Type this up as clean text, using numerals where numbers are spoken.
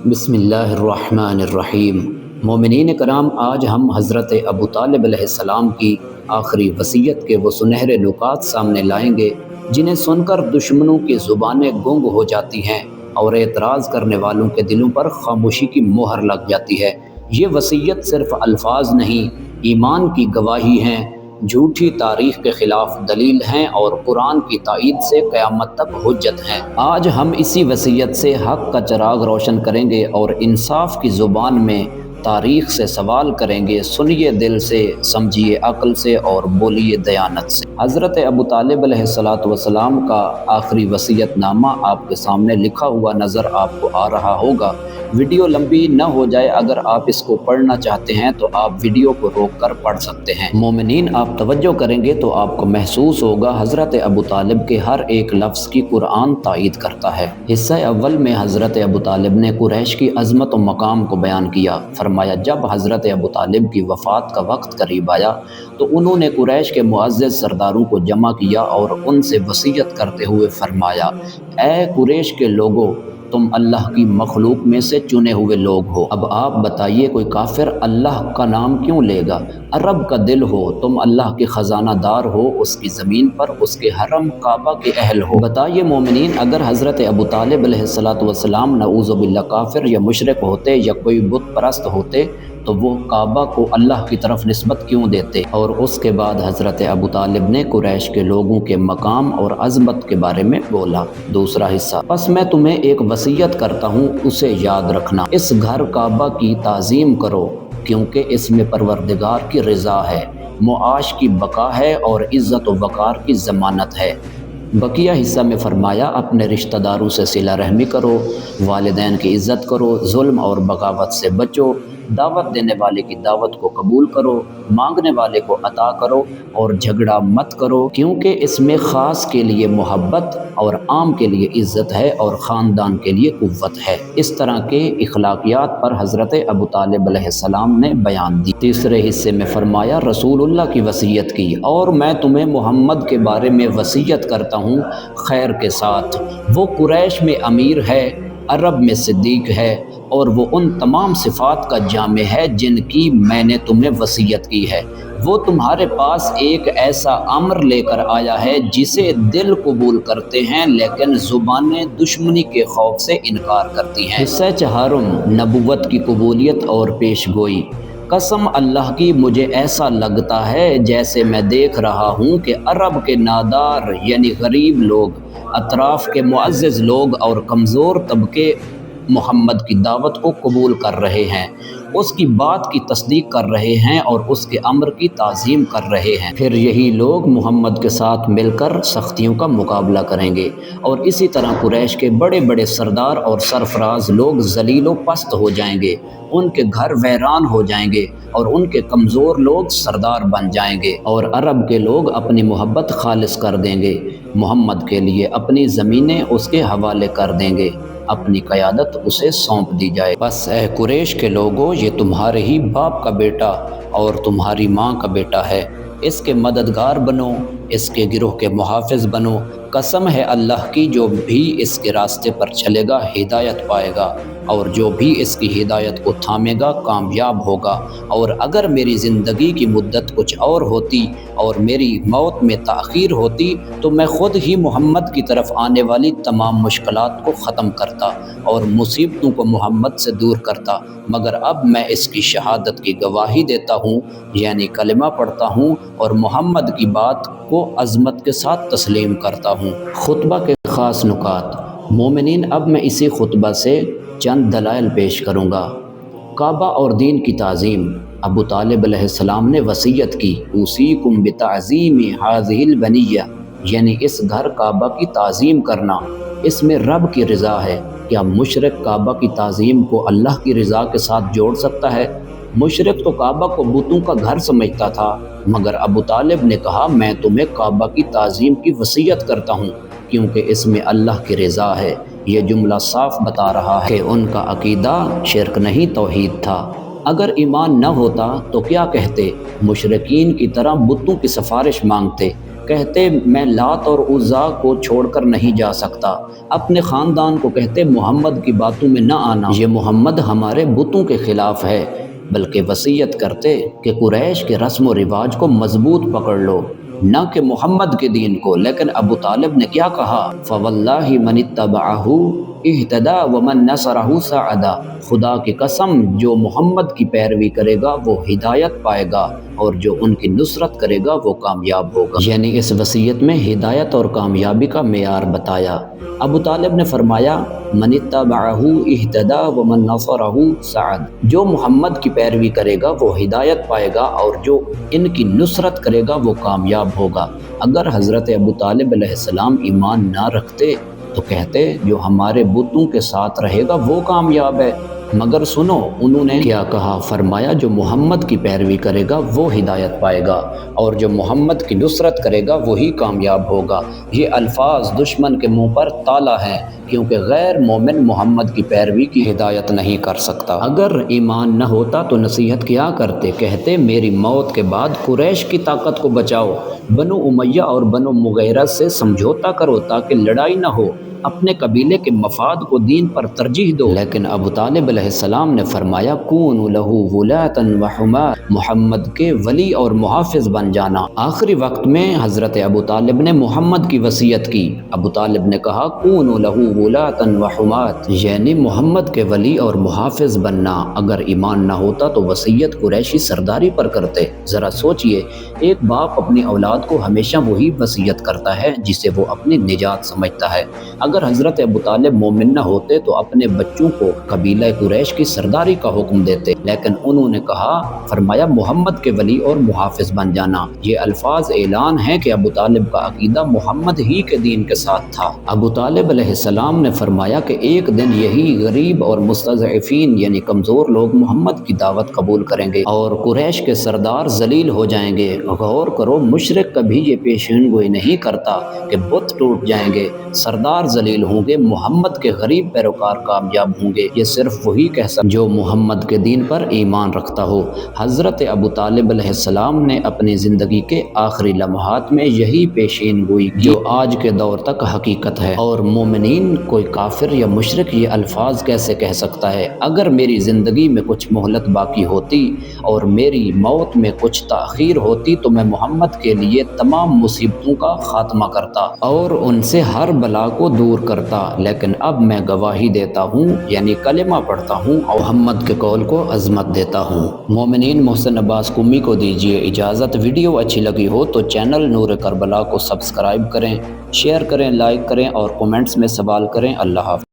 بسم اللہ الرحمن الرحیم۔ مومنین کرام، آج ہم حضرت ابو طالب علیہ السلام کی آخری وصیت کے وہ سنہرے نکات سامنے لائیں گے جنہیں سن کر دشمنوں کی زبانیں گنگ ہو جاتی ہیں اور اعتراض کرنے والوں کے دلوں پر خاموشی کی مہر لگ جاتی ہے۔ یہ وصیت صرف الفاظ نہیں، ایمان کی گواہی ہیں، جھوٹی تاریخ کے خلاف دلیل ہیں اور قرآن کی تائید سے قیامت تک حجت ہیں۔ آج ہم اسی وصیت سے حق کا چراغ روشن کریں گے اور انصاف کی زبان میں تاریخ سے سوال کریں گے۔ سنیے دل سے، سمجھیے عقل سے اور بولیے دیانت سے۔ حضرت ابو طالب علیہ السلام کا آخری وصیت نامہ آپ کے سامنے لکھا ہوا نظر آپ کو آ رہا ہوگا۔ ویڈیو لمبی نہ ہو جائے، اگر آپ اس کو پڑھنا چاہتے ہیں تو آپ ویڈیو کو روک کر پڑھ سکتے ہیں۔ مومنین، آپ توجہ کریں گے تو آپ کو محسوس ہوگا حضرت ابو طالب کے ہر ایک لفظ کی قرآن تائید کرتا ہے۔ حصہ اول میں حضرت ابو طالب نے قریش کی عظمت و مقام کو بیان کیا۔ فرمایا، جب حضرت ابو طالب کی وفات کا وقت قریب آیا تو انہوں نے قریش کے معزز سرداروں کو جمع کیا اور ان سے وصیت کرتے ہوئے فرمایا، اے قریش کے لوگو، تم اللہ کی مخلوق میں سے چنے ہوئے لوگ ہو۔ اب آپ بتائیے، کوئی کافر اللہ کا نام کیوں لے گا؟ عرب کا دل ہو، تم اللہ کے خزانہ دار ہو، اس کی زمین پر اس کے حرم کعبہ کے اہل ہو۔ بتائیے مومنین، اگر حضرت ابو طالب علیہ السلام نعوذ باللہ کافر یا مشرک ہوتے یا کوئی بت پرست ہوتے تو وہ کعبہ کو اللہ کی طرف نسبت کیوں دیتے؟ اور اس کے بعد حضرت ابو طالب نے قریش کے لوگوں کے مقام اور عظمت کے بارے میں بولا۔ دوسرا حصہ، پس میں تمہیں ایک وصیت کرتا ہوں، اسے یاد رکھنا۔ اس گھر کعبہ کی تعظیم کرو کیونکہ اس میں پروردگار کی رضا ہے، معاش کی بقا ہے اور عزت و وقار کی ضمانت ہے۔ بقیہ حصہ میں فرمایا، اپنے رشتہ داروں سے صلہ رحمی کرو، والدین کی عزت کرو، ظلم اور بغاوت سے بچو، دعوت دینے والے کی دعوت کو قبول کرو، مانگنے والے کو عطا کرو اور جھگڑا مت کرو، کیونکہ اس میں خاص کے لیے محبت اور عام کے لیے عزت ہے اور خاندان کے لیے قوت ہے۔ اس طرح کے اخلاقیات پر حضرت ابو طالب علیہ السلام نے بیان دی۔ تیسرے حصے میں فرمایا، رسول اللہ کی وصیت کی، اور میں تمہیں محمد کے بارے میں وصیت کرتا ہوں خیر کے ساتھ۔ وہ قریش میں امیر ہے، عرب میں صدیق ہے اور وہ ان تمام صفات کا جامع ہے جن کی میں نے تمہیں وصیت کی ہے۔ وہ تمہارے پاس ایک ایسا امر لے کر آیا ہے جسے دل قبول کرتے ہیں لیکن زبانیں دشمنی کے خوف سے انکار کرتی ہیں۔ حصہ چہارم، نبوت کی قبولیت اور پیش گوئی۔ قسم اللہ کی، مجھے ایسا لگتا ہے جیسے میں دیکھ رہا ہوں کہ عرب کے نادار یعنی غریب لوگ، اطراف کے معزز لوگ اور کمزور طبقے محمد کی دعوت کو قبول کر رہے ہیں، اس کی بات کی تصدیق کر رہے ہیں اور اس کے امر کی تعظیم کر رہے ہیں۔ پھر یہی لوگ محمد کے ساتھ مل کر سختیوں کا مقابلہ کریں گے اور اسی طرح قریش کے بڑے بڑے سردار اور سرفراز لوگ ذلیل و پست ہو جائیں گے، ان کے گھر ویران ہو جائیں گے اور ان کے کمزور لوگ سردار بن جائیں گے، اور عرب کے لوگ اپنی محبت خالص کر دیں گے، محمد کے لیے اپنی زمینیں اس کے حوالے کر دیں گے، اپنی قیادت اسے سونپ دی جائے۔ بس اے قریش کے لوگوں، یہ تمہارے ہی باپ کا بیٹا اور تمہاری ماں کا بیٹا ہے، اس کے مددگار بنو، اس کے گروہ کے محافظ بنو۔ قسم ہے اللہ کی، جو بھی اس کے راستے پر چلے گا ہدایت پائے گا اور جو بھی اس کی ہدایت کو تھامے گا کامیاب ہوگا، اور اگر میری زندگی کی مدت کچھ اور ہوتی اور میری موت میں تاخیر ہوتی تو میں خود ہی محمد کی طرف آنے والی تمام مشکلات کو ختم کرتا اور مصیبتوں کو محمد سے دور کرتا، مگر اب میں اس کی شہادت کی گواہی دیتا ہوں، یعنی کلمہ پڑھتا ہوں اور محمد کی بات کو عظمت کے ساتھ تسلیم کرتا ہوں۔ خطبہ کے خاص نکات۔ مومنین، اب میں اسی خطبہ سے چند دلائل پیش کروں گا۔ کعبہ اور دین کی تعظیم۔ ابو طالب علیہ السلام نے وصیت کی، اوصیکم بتعظیم ھذہ البنیہ، یعنی اس گھر کعبہ کی تعظیم کرنا، اس میں رب کی رضا ہے۔ کیا مشرک کعبہ کی تعظیم کو اللہ کی رضا کے ساتھ جوڑ سکتا ہے؟ مشرک تو کعبہ کو بتوں کا گھر سمجھتا تھا، مگر ابو طالب نے کہا، میں تمہیں کعبہ کی تعظیم کی وصیت کرتا ہوں کیونکہ اس میں اللہ کی رضا ہے۔ یہ جملہ صاف بتا رہا ہے کہ ان کا عقیدہ شرک نہیں توحید تھا۔ اگر ایمان نہ ہوتا تو کیا کہتے؟ مشرکین کی طرح بتوں کی سفارش مانگتے، کہتے میں لات اور عزا کو چھوڑ کر نہیں جا سکتا، اپنے خاندان کو کہتے محمد کی باتوں میں نہ آنا، یہ محمد ہمارے بتوں کے خلاف ہے، بلکہ وصیت کرتے کہ قریش کے رسم و رواج کو مضبوط پکڑ لو، نہ کہ محمد کے دین کو۔ لیکن ابو طالب نے کیا کہا؟ فواللہ من اتبعہ اہتدی ومن نصرہ سعدا، خدا کی قسم جو محمد کی پیروی کرے گا وہ ہدایت پائے گا، اور جو ان کی نصرت کرے گا وہ کامیاب ہوگا۔ یعنی اس وصیت میں ہدایت اور کامیابی کا معیار بتایا۔ ابو طالب نے فرمایا من اتبعہ اہتدی ومن نصرہ سعد، جو محمد کی پیروی کرے گا وہ ہدایت پائے گا، اور جو ان کی نصرت کرے گا وہ کامیاب ہوگا۔ اگر حضرت ابو طالب علیہ السلام ایمان نہ رکھتے تو کہتے جو ہمارے بتوں کے ساتھ رہے گا وہ کامیاب ہے، مگر سنو انہوں نے کیا کہا؟ فرمایا جو محمد کی پیروی کرے گا وہ ہدایت پائے گا، اور جو محمد کی نصرت کرے گا وہی کامیاب ہوگا۔ یہ الفاظ دشمن کے منہ پر تالا ہیں، کیونکہ غیر مومن محمد کی پیروی کی ہدایت نہیں کر سکتا۔ اگر ایمان نہ ہوتا تو نصیحت کیا کرتے؟ کہتے میری موت کے بعد قریش کی طاقت کو بچاؤ، بنو امیہ اور بنو مغیرہ سے سمجھوتا کرو تاکہ لڑائی نہ ہو، اپنے قبیلے کے مفاد کو دین پر ترجیح دو۔ لیکن ابو طالب علیہ السلام نے فرمایا کونوا لہ ولاۃ وحماۃ، محمد کے ولی اور محافظ بن جانا۔ آخری وقت میں حضرت ابو طالب نے محمد کی وصیت کی۔ ابو طالب نے کہا کونوا لہ ولاۃ وحماۃ، یعنی محمد کے ولی اور محافظ بننا۔ اگر ایمان نہ ہوتا تو وصیت قریشی سرداری پر کرتے۔ ذرا سوچئے، ایک باپ اپنی اولاد کو ہمیشہ وہی وصیت کرتا ہے جسے وہ اپنی نجات سمجھتا ہے۔ اگر حضرت ابو طالب مومن نہ ہوتے تو اپنے بچوں کو قبیلہ قریش کی سرداری کا حکم دیتے، لیکن انہوں نے کہا، فرمایا محمد کے ولی اور محافظ بن جانا۔ یہ الفاظ اعلان ہیں کہ ابو طالب کا عقیدہ محمد ہی کے دین کے ساتھ تھا۔ ابو طالب علیہ السلام نے فرمایا کہ ایک دن یہی غریب اور مستضعفین یعنی کمزور لوگ محمد کی دعوت قبول کریں گے اور قریش کے سردار ذلیل ہو جائیں گے۔ غور کرو، مشرک کبھی یہ پیشین گوئی نہیں کرتا کہ بت ٹوٹ جائیں گے، سردار ذلیل ہوں گے، محمد کے غریب پیروکار کامیاب ہوں گے۔ یہ صرف وہی کہہ سکتا جو محمد کے دین پر ایمان رکھتا ہو۔ حضرت ابو طالب علیہ السلام نے اپنی زندگی کے آخری لمحات میں یہی پیشین گوئی کی جو آج کے دور تک حقیقت ہے، اور مومنین کوئی کافر یا مشرک یہ الفاظ کیسے کہہ سکتا ہے؟ اگر میری زندگی میں کچھ مہلت باقی ہوتی اور میری موت میں کچھ تاخیر ہوتی تو میں محمد کے لیے تمام مصیبتوں کا خاتمہ کرتا اور ان سے ہر بلا کو دور کرتا، لیکن اب میں گواہی دیتا ہوں یعنی کلمہ پڑھتا ہوں اور محمد کے قول کو عظمت دیتا ہوں۔ مومنین، محسن عباس قمی کو دیجیے اجازت۔ ویڈیو اچھی لگی ہو تو چینل نور کربلا کو سبسکرائب کریں، شیئر کریں، لائک کریں اور کومنٹس میں سوال کریں۔ اللہ حافظ۔